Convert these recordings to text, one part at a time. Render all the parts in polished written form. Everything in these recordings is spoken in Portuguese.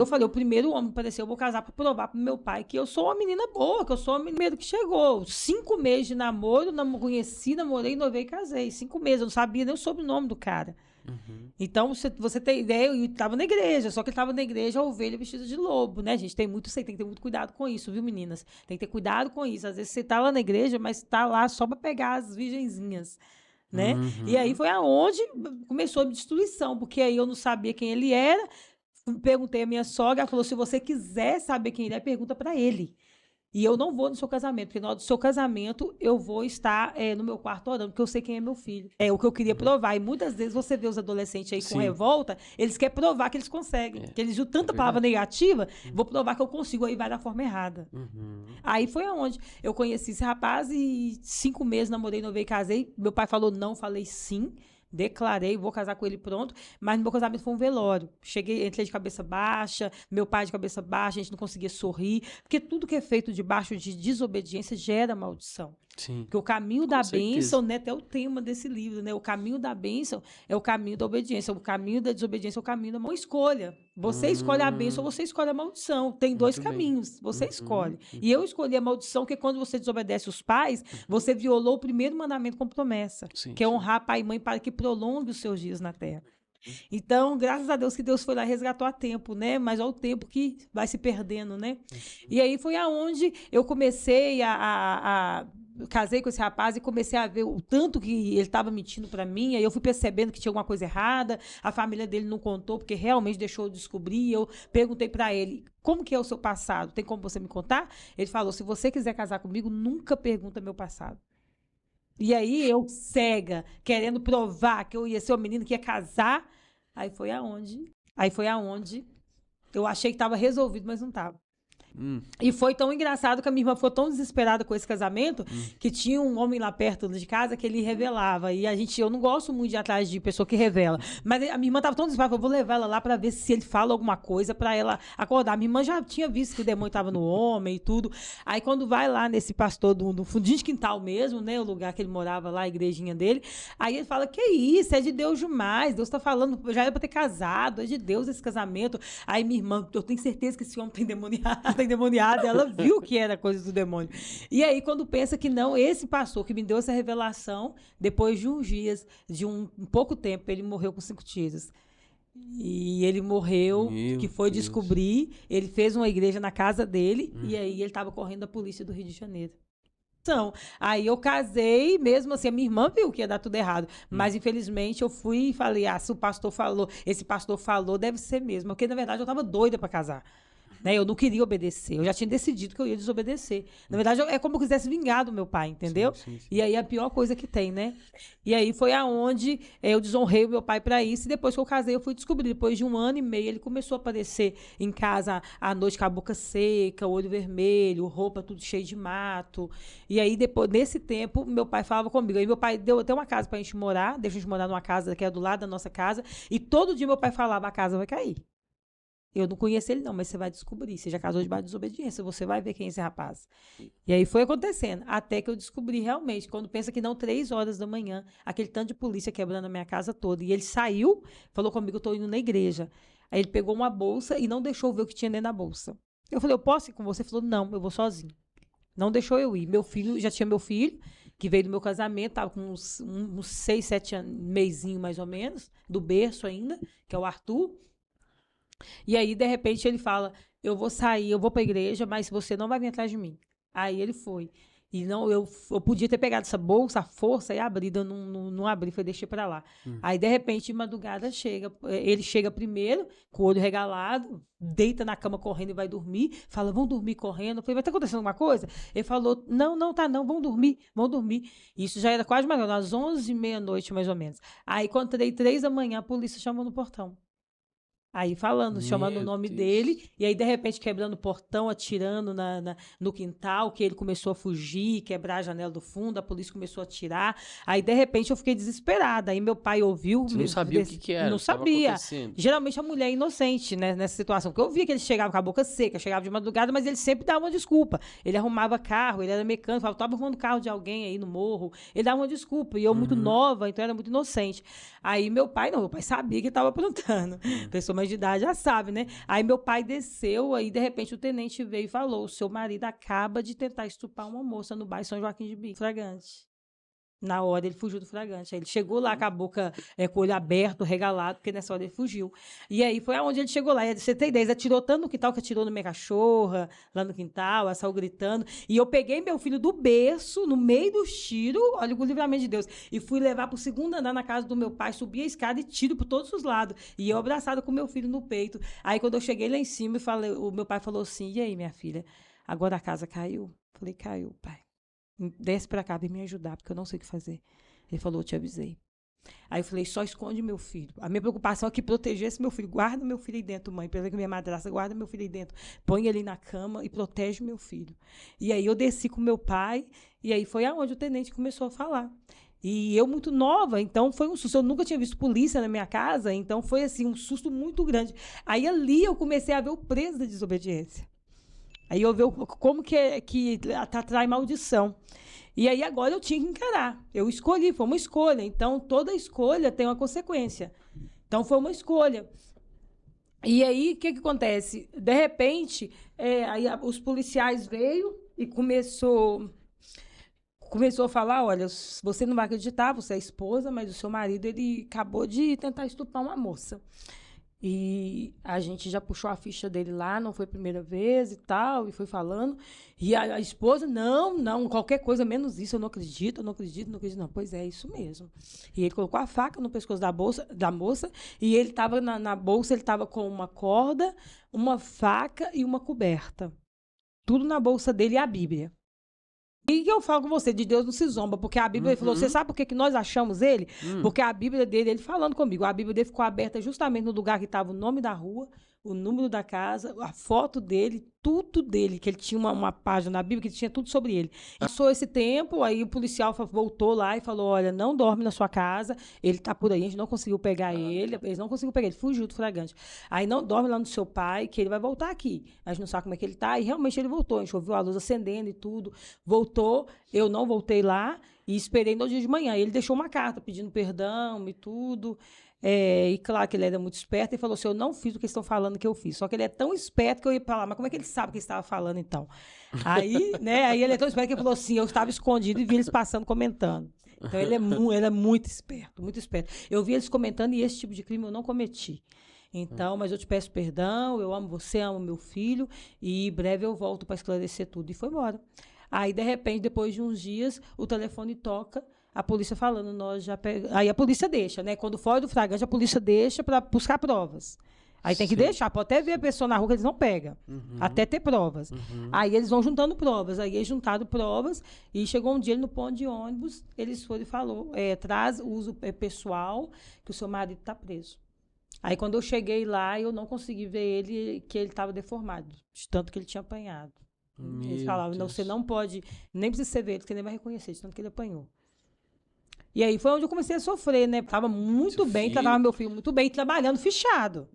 Eu falei, o primeiro homem que apareceu, eu vou casar pra provar pro meu pai que eu sou uma menina boa, que eu sou uma menina que chegou. 5 meses de namoro, conheci, namorei, noivei e casei. 5 meses, eu não sabia nem o sobrenome do cara. Então, você tem ideia, eu estava na igreja, só que ele estava na igreja, a ovelha vestida de lobo, né, gente? Tem que ter muito cuidado com isso, viu, meninas? Tem que ter cuidado com isso. Às vezes você tá lá na igreja, mas tá lá só para pegar as virgenzinhas, né? E aí foi aonde começou a destruição, porque aí eu não sabia quem ele era. Perguntei à minha sogra, ela falou: se você quiser saber quem ele é, pergunta para ele. E eu não vou no seu casamento, porque na hora do seu casamento eu vou estar no meu quarto orando, porque eu sei quem é meu filho. É o que eu queria provar. E muitas vezes você vê os adolescentes aí com revolta, eles querem provar que eles conseguem. Que eles usam tanta palavra negativa, vou provar que eu consigo, aí vai da forma errada. Aí foi aonde eu conheci esse rapaz e 5 meses namorei, noivei e casei. Meu pai falou não, falei sim. Declarei, vou casar com ele, pronto. Mas no meu casamento foi um velório. Entrei de cabeça baixa, meu pai de cabeça baixa, a gente não conseguia sorrir. Porque tudo que é feito debaixo de desobediência gera maldição. Sim. Porque o caminho da bênção, né, até o tema desse livro, né? O caminho da bênção é o caminho da obediência. O caminho da desobediência é o caminho da mão. Escolha. Você escolhe a bênção ou você escolhe a maldição. Tem dois caminhos. Você escolhe. E eu escolhi a maldição, que quando você desobedece os pais, você violou o primeiro mandamento com promessa, que é honrar pai e mãe para que prolongue os seus dias na terra. Então, graças a Deus que Deus foi lá e resgatou a tempo, né? Mas ao tempo que vai se perdendo, né? E aí foi aonde eu comecei casei com esse rapaz e comecei a ver o tanto que ele estava mentindo para mim. Aí eu fui percebendo que tinha alguma coisa errada. A família dele não contou, porque realmente deixou eu descobrir. Eu perguntei para ele: como que é o seu passado? Tem como você me contar? Ele falou: se você quiser casar comigo, nunca pergunta meu passado. E aí eu, cega, querendo provar que eu ia ser uma menina que ia casar, aí foi aonde eu achei que estava resolvido, mas não estava. E foi tão engraçado que a minha irmã ficou tão desesperada com esse casamento que tinha um homem lá perto de casa que ele revelava. E eu não gosto muito de ir atrás de pessoa que revela. Mas a minha irmã estava tão desesperada, eu vou levar ela lá para ver se ele fala alguma coisa para ela acordar. A minha irmã já tinha visto que o demônio estava no homem e tudo. Aí quando vai lá nesse pastor do fundinho de quintal mesmo, né, o lugar que ele morava lá, a igrejinha dele, aí ele fala: que isso, é de Deus demais, Deus está falando, já era para ter casado, é de Deus esse casamento. Aí minha irmã: eu tenho certeza que esse homem tem endemoniada, ela viu que era coisa do demônio. E aí, quando pensa que não, esse pastor que me deu essa revelação, depois de uns dias, de um pouco tempo, ele morreu com 5 tiros. E ele morreu, que foi descobrir, ele fez uma igreja na casa dele, e aí ele estava correndo da polícia do Rio de Janeiro. Então, aí eu casei, mesmo assim, a minha irmã viu que ia dar tudo errado, mas infelizmente eu fui e falei: se o pastor falou, esse pastor falou, deve ser mesmo, porque na verdade eu estava doida para casar. Né? Eu não queria obedecer, eu já tinha decidido que eu ia desobedecer. Na verdade, é como eu quisesse vingar do meu pai, entendeu? Sim. E aí a pior coisa que tem, né? E aí foi aonde eu desonrei o meu pai para isso, e depois que eu casei, eu fui descobrir. Depois de 1 ano e meio, ele começou a aparecer em casa à noite com a boca seca, olho vermelho, roupa tudo cheio de mato. E aí, depois, nesse tempo, meu pai falava comigo. Aí meu pai deu até uma casa pra gente morar, deixou a gente morar numa casa que é do lado da nossa casa, e todo dia meu pai falava: a casa vai cair. Eu não conheço ele não, mas você vai descobrir. Você já casou debaixo de desobediência, você vai ver quem é esse rapaz. E aí foi acontecendo, até que eu descobri realmente, quando pensa que não, 3 horas da manhã, aquele tanto de polícia quebrando a minha casa toda. E ele saiu, falou comigo: eu tô indo na igreja. Aí ele pegou uma bolsa e não deixou ver o que tinha dentro da bolsa. Eu falei: eu posso ir com você? Ele falou: não, eu vou sozinho. Não deixou eu ir. Já tinha meu filho, que veio do meu casamento, tava com uns 6, 7 meizinho mais ou menos, do berço ainda, que é o Arthur. E aí, de repente, ele fala: eu vou sair, eu vou pra igreja, mas você não vai vir atrás de mim. Aí ele foi. E não, eu podia ter pegado essa bolsa, a força, e abrido, eu não abri, foi deixei pra lá. Aí, de repente, de madrugada, ele chega primeiro, com o olho regalado, deita na cama correndo e vai dormir, fala: vão dormir correndo. Eu falei: vai estar acontecendo alguma coisa? Ele falou: não, tá não, vão dormir. Isso já era quase mais ou menos, às 11h, meia-noite, mais ou menos. Aí, quando entrei 3 da manhã, a polícia chamou no portão. Aí chamando o nome dele, e aí de repente quebrando o portão, atirando no quintal, que ele começou a fugir, quebrar a janela do fundo, a polícia começou a atirar. Aí de repente eu fiquei desesperada. Aí meu pai ouviu. Você não sabia o que era? Não sabia. Geralmente a mulher é inocente, né, nessa situação, porque eu via que ele chegava com a boca seca, chegava de madrugada, mas ele sempre dava uma desculpa. Ele arrumava carro, ele era mecânico, falava: tava arrumando carro de alguém aí no morro. Ele dava uma desculpa, e eu muito nova, então era muito inocente. Aí meu pai sabia que estava aprontando. Pessoa, mãe de idade já sabe, né? Aí meu pai desceu, aí de repente o tenente veio e falou, o seu marido acaba de tentar estuprar uma moça no bairro São Joaquim de Bico, flagrante. Na hora ele fugiu do flagrante. Aí ele chegou lá com a boca, com o olho aberto, regalado, porque nessa hora ele fugiu. E aí foi aonde ele chegou lá. E você tem ideia, ele atirou tanto no quintal que atirou na minha cachorra, lá no quintal, ela saiu gritando. E eu peguei meu filho do berço, no meio dos tiros, olha o livramento de Deus, e fui levar para o segundo andar na casa do meu pai, subi a escada e tiro por todos os lados. E eu abraçada com meu filho no peito. Aí quando eu cheguei lá em cima, o meu pai falou assim, e aí, minha filha, agora a casa caiu? Falei, caiu, pai. Desce pra cá, vem me ajudar, porque eu não sei o que fazer. Ele falou, eu te avisei. Aí eu falei, só esconde meu filho. A minha preocupação é que protegesse meu filho. Guarda meu filho aí dentro, mãe. Pela que minha madrasta, guarda meu filho aí dentro. Põe ele na cama e protege meu filho. E aí eu desci com meu pai, e aí foi aonde o tenente começou a falar. E eu muito nova, então foi um susto. Eu nunca tinha visto polícia na minha casa, então foi assim, um susto muito grande. Aí ali eu comecei a ver o preço da desobediência. Aí eu vi como que atrai maldição. E aí agora eu tinha que encarar. Eu escolhi, foi uma escolha. Então, toda escolha tem uma consequência. Então, foi uma escolha. E aí, o que acontece? De repente, aí os policiais veio e começou a falar, olha, você não vai acreditar, você é esposa, mas o seu marido, ele acabou de tentar estuprar uma moça. E a gente já puxou a ficha dele lá, não foi a primeira vez e tal, e foi falando. E a esposa, não, qualquer coisa menos isso, eu não acredito. Não, pois é, isso mesmo. E ele colocou a faca no pescoço da moça, e ele estava na bolsa, ele estava com uma corda, uma faca e uma coberta. Tudo na bolsa dele e a Bíblia. E que eu falo com você, de Deus não se zomba, porque a Bíblia, ele falou, você sabe por que nós achamos ele? Porque a Bíblia dele, ele falando comigo, a Bíblia dele ficou aberta justamente no lugar que estava o nome da rua, o número da casa, a foto dele, tudo dele, que ele tinha uma página na Bíblia que tinha tudo sobre ele. Passou esse tempo, aí o policial voltou lá e falou, olha, não dorme na sua casa, ele tá por aí, a gente não conseguiu pegar ele, eles não conseguiram pegar ele, fugiu do flagrante. Aí não dorme lá no seu pai, que ele vai voltar aqui. A gente não sabe como é que ele tá, e realmente ele voltou, a gente ouviu a luz acendendo e tudo, voltou, eu não voltei lá, e esperei no dia de manhã. Ele deixou uma carta pedindo perdão e tudo. E claro que ele era muito esperto, e falou assim, eu não fiz o que eles estão falando que eu fiz. Só que ele é tão esperto que eu ia falar, mas como é que ele sabe o que ele estava falando, então? Aí ele é tão esperto que ele falou assim, eu estava escondido e vi eles passando, comentando. Então ele é muito esperto, muito esperto. Eu vi eles comentando e esse tipo de crime eu não cometi. Então, mas eu te peço perdão, eu amo você, amo meu filho, e em breve eu volto para esclarecer tudo. E foi embora. Aí, de repente, depois de uns dias, o telefone toca, a polícia falando, nós já pegamos. Aí a polícia deixa, né? Quando foge do flagrante, a polícia deixa para buscar provas. Aí tem que deixar, pode até ver a pessoa na rua que eles não pegam, até ter provas. Aí eles vão juntando provas, aí eles juntaram provas, e chegou um dia no ponto de ônibus, eles foram e falou, traz o uso pessoal, que o seu marido está preso. Aí quando eu cheguei lá, eu não consegui ver ele, que ele estava deformado, de tanto que ele tinha apanhado. Eles falavam, não, você não pode, nem precisa você ver ele, porque ele nem vai reconhecer, de tanto que ele apanhou. E aí foi onde eu comecei a sofrer, né? Tava muito bem, tratava meu filho muito bem, trabalhando fichado.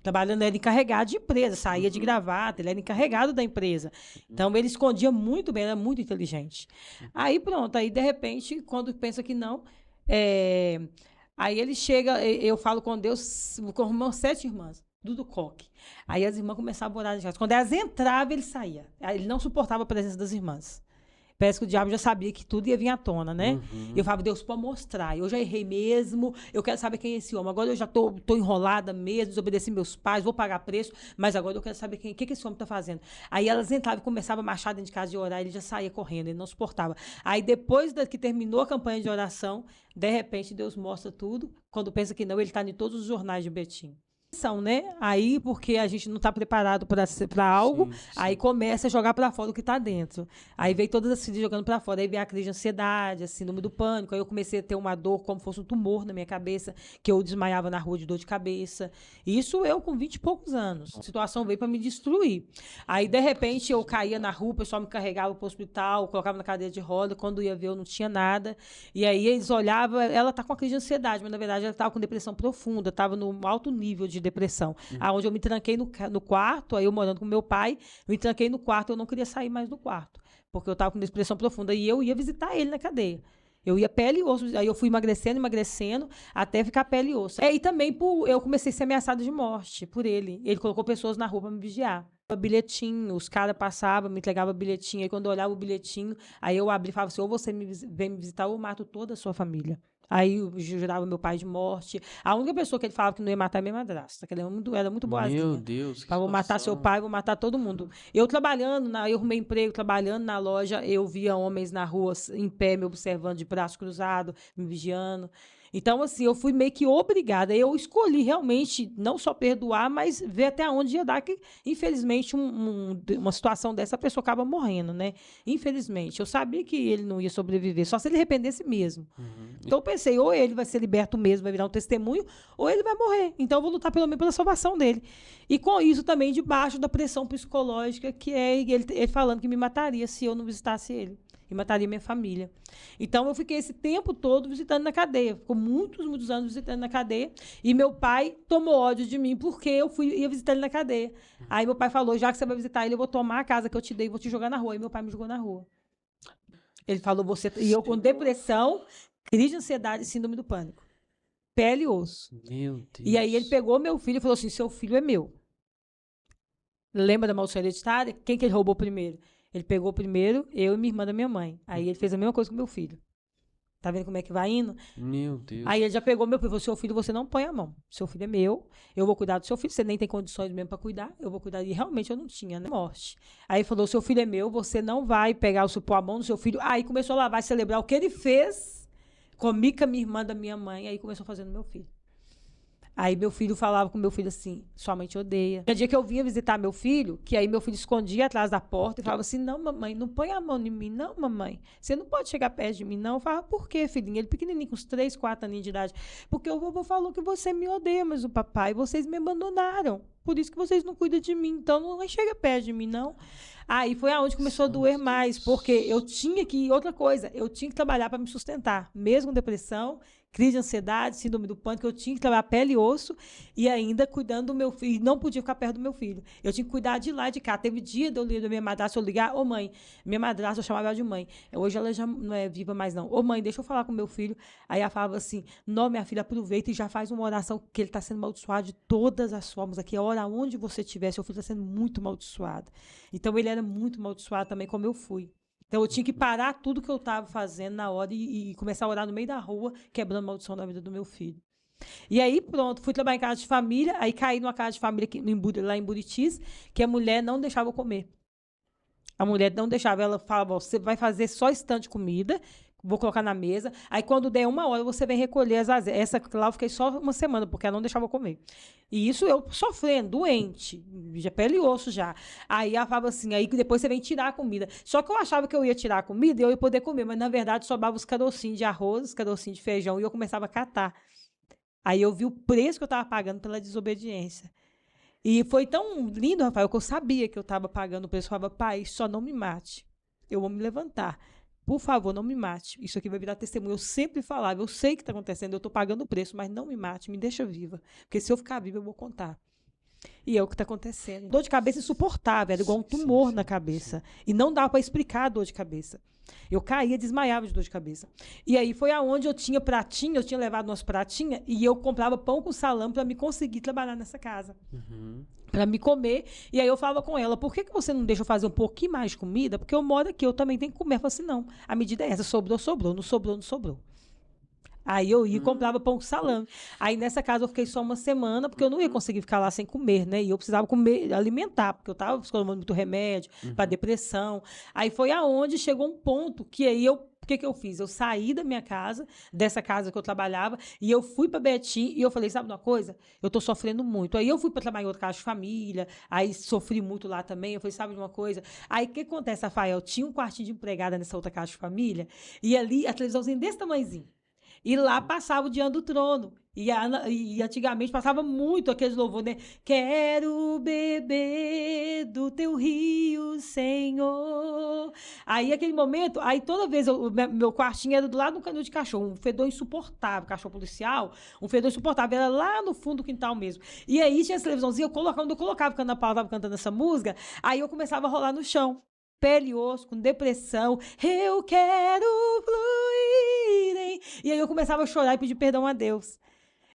Trabalhando, ele era encarregado de empresa, saía de gravata, ele era encarregado da empresa. Então, ele escondia muito bem, era muito inteligente. Aí, pronto, aí, de repente, quando pensa que não, aí ele chega, eu falo com Deus, com meus 7 irmãs, do coque. Aí as irmãs começavam a orar de casa. Quando elas entravam, ele saía. Ele não suportava a presença das irmãs. Parece que o diabo já sabia que tudo ia vir à tona, né? E eu falava, Deus, pode mostrar. Eu já errei mesmo, eu quero saber quem é esse homem. Agora eu já tô enrolada mesmo, desobedeci meus pais, vou pagar preço, mas agora eu quero saber o que esse homem tá fazendo. Aí elas entravam e começavam a marchar dentro de casa de orar, ele já saía correndo, ele não suportava. Aí depois que terminou a campanha de oração, de repente Deus mostra tudo. Quando pensa que não, ele tá em todos os jornais de Betim. Né? Aí, porque a gente não está preparado para algo, aí começa a jogar para fora o que está dentro. Aí veio todas as filhas jogando para fora, aí veio a crise de ansiedade, a síndrome do pânico, aí eu comecei a ter uma dor como fosse um tumor na minha cabeça, que eu desmaiava na rua de dor de cabeça. Isso eu com 20 e poucos anos. A situação veio para me destruir. Aí, de repente, eu caía na rua, o pessoal me carregava para o hospital, colocava na cadeira de roda, quando ia ver eu não tinha nada. E aí eles olhavam, ela está com uma crise de ansiedade, mas na verdade ela estava com depressão profunda, estava no alto nível de depressão. Aonde eu me tranquei no quarto, aí eu morando com meu pai, me tranquei no quarto, eu não queria sair mais do quarto, porque eu estava com depressão profunda, e eu ia visitar ele na cadeia. Eu ia pele e osso, aí eu fui emagrecendo, até ficar pele e osso. E também eu comecei a ser ameaçada de morte por ele. Ele colocou pessoas na rua para me vigiar. Bilhetinho, os caras passavam, me entregavam bilhetinho. Aí quando eu olhava o bilhetinho, aí eu abri e falava assim, ou você vem me visitar ou eu mato toda a sua família. Aí eu jurava meu pai de morte. A única pessoa que ele falava que não ia matar é minha madrasta, que ela era muito boazinha. Meu Deus, que vou matar seu pai, vou matar todo mundo. Eu trabalhando, eu arrumei emprego, trabalhando na loja, eu via homens na rua, em pé, me observando de braço cruzado, me vigiando. Então, assim, eu fui meio que obrigada. Eu escolhi realmente não só perdoar, mas ver até onde ia dar, que, infelizmente, uma situação dessa, a pessoa acaba morrendo, né? Infelizmente. Eu sabia que ele não ia sobreviver, só se ele arrependesse mesmo. Então, eu pensei, ou ele vai ser liberto mesmo, vai virar um testemunho, ou ele vai morrer. Então, eu vou lutar pelo menos pela salvação dele. E com isso também debaixo da pressão psicológica, que é ele falando que me mataria se eu não visitasse ele. E mataria minha família. Então, eu fiquei esse tempo todo visitando na cadeia. Ficou muitos anos visitando na cadeia. E meu pai tomou ódio de mim porque eu ia visitar ele na cadeia. Aí meu pai falou, já que você vai visitar ele, eu vou tomar a casa que eu te dei e vou te jogar na rua. Aí meu pai me jogou na rua. Ele falou, e eu com depressão, crise de ansiedade e síndrome do pânico. Pele e osso. Meu Deus. E aí ele pegou meu filho e falou assim, seu filho é meu. Lembra da maldição hereditária? Quem que ele roubou primeiro? Ele pegou primeiro eu e minha irmã da minha mãe. Aí ele fez a mesma coisa com meu filho. Tá vendo como é que vai indo? Meu Deus. Aí ele já pegou meu filho e falou, seu filho você não põe a mão. Seu filho é meu, eu vou cuidar do seu filho. Você nem tem condições mesmo para cuidar, eu vou cuidar. E realmente eu não tinha, né? Morte. Aí ele falou, seu filho é meu, você não vai pegar pôr a mão no seu filho. Aí começou a lavar e celebrar o que ele fez comigo, com a minha irmã da minha mãe. Aí começou fazendo meu filho. Aí meu filho falava com meu filho assim, sua mãe te odeia. No dia que eu vinha visitar meu filho, que aí meu filho escondia atrás da porta e falava assim, não, mamãe, não põe a mão em mim, não, mamãe. Você não pode chegar perto de mim, não. Eu falava, por quê, filhinho? Ele pequenininho, com uns 3, 4 aninhos de idade. Porque o vovô falou que você me odeia, mas o papai, vocês me abandonaram. Por isso que vocês não cuidam de mim. Então não chega perto de mim, não. Aí foi aonde começou a doer mais, porque eu tinha que, outra coisa, eu tinha que trabalhar para me sustentar, mesmo com depressão, crise de ansiedade, síndrome do pânico, eu tinha que trabalhar pele e osso e ainda cuidando do meu filho, não podia ficar perto do meu filho. Eu tinha que cuidar de lá e de cá. Teve dia de eu ligar da minha madrasta, eu ligar, ô mãe, minha madrasta, eu chamava ela de mãe. Hoje ela já não é viva mais não. Ô mãe, deixa eu falar com meu filho. Aí ela falava assim, não, minha filha, aproveita e já faz uma oração, que ele está sendo amaldiçoado de todas as formas aqui. A hora onde você estiver, seu filho está sendo muito amaldiçoado. Então ele era muito amaldiçoado também, como eu fui. Então eu tinha que parar tudo que eu estava fazendo na hora e começar a orar no meio da rua, quebrando maldição da vida do meu filho. E aí, pronto, fui trabalhar em casa de família, aí caí numa casa de família lá em Buritis, que a mulher não deixava eu comer. A mulher não deixava, ela falava, você vai fazer só esse tanto de comida, vou colocar na mesa, aí quando der 1 hora você vem recolher as azedas. Essa lá eu fiquei só 1 semana, porque ela não deixava eu comer. E isso eu sofrendo, doente, já pele e osso já. Aí ela falava assim, aí depois você vem tirar a comida. Só que eu achava que eu ia tirar a comida e eu ia poder comer, mas na verdade sobrava os carocinhos de arroz, os carocinhos de feijão, e eu começava a catar. Aí eu vi o preço que eu estava pagando pela desobediência. E foi tão lindo, Rafael, que eu sabia que eu estava pagando o preço. Eu falava, pai, só não me mate. Eu vou me levantar. Por favor, não me mate. Isso aqui vai virar testemunho. Eu sempre falava, eu sei o que está acontecendo, eu estou pagando o preço, mas não me mate, me deixa viva. Porque se eu ficar viva, eu vou contar. E é o que está acontecendo. Dor de cabeça insuportável, era igual um tumor na cabeça. E não dava para explicar a dor de cabeça. Eu caía, desmaiava de dor de cabeça. E aí foi aonde eu tinha pratinha, eu tinha levado umas pratinhas e eu comprava pão com salame para me conseguir trabalhar nessa casa. Para me comer. E aí eu falava com ela, por que você não deixa eu fazer um pouquinho mais de comida? Porque eu moro aqui, eu também tenho que comer. Eu falei assim, não, a medida é essa, sobrou, sobrou, não sobrou, não sobrou. Aí eu ia e comprava pão com salame. Aí nessa casa eu fiquei só 1 semana, porque eu não ia conseguir ficar lá sem comer, né? E eu precisava comer, alimentar, porque eu estava tomando muito remédio para depressão. Aí foi aonde chegou um ponto que aí o que eu fiz? Eu saí da minha casa, dessa casa que eu trabalhava, e eu fui para Betim, e eu falei, sabe uma coisa? Eu estou sofrendo muito. Aí eu fui para trabalhar em outra casa de família, aí sofri muito lá também. Eu falei, sabe de uma coisa? Aí o que acontece, Rafael? Tinha um quartinho de empregada nessa outra casa de família, e ali a televisãozinha desse tamanhozinho. E lá passava o Diante do Trono. E antigamente passava muito aqueles louvores, né? Quero beber do teu rio, Senhor. Aí, aquele momento, aí toda vez, meu quartinho era do lado do canil de cachorro, um fedor insuportável, cachorro policial, um fedor insuportável, era lá no fundo do quintal mesmo. E aí tinha essa televisãozinha, quando eu colocava, quando a Paula estava cantando essa música, aí eu começava a rolar no chão. Pele e osso, com depressão, eu quero fluir E aí eu começava a chorar e pedir perdão a Deus.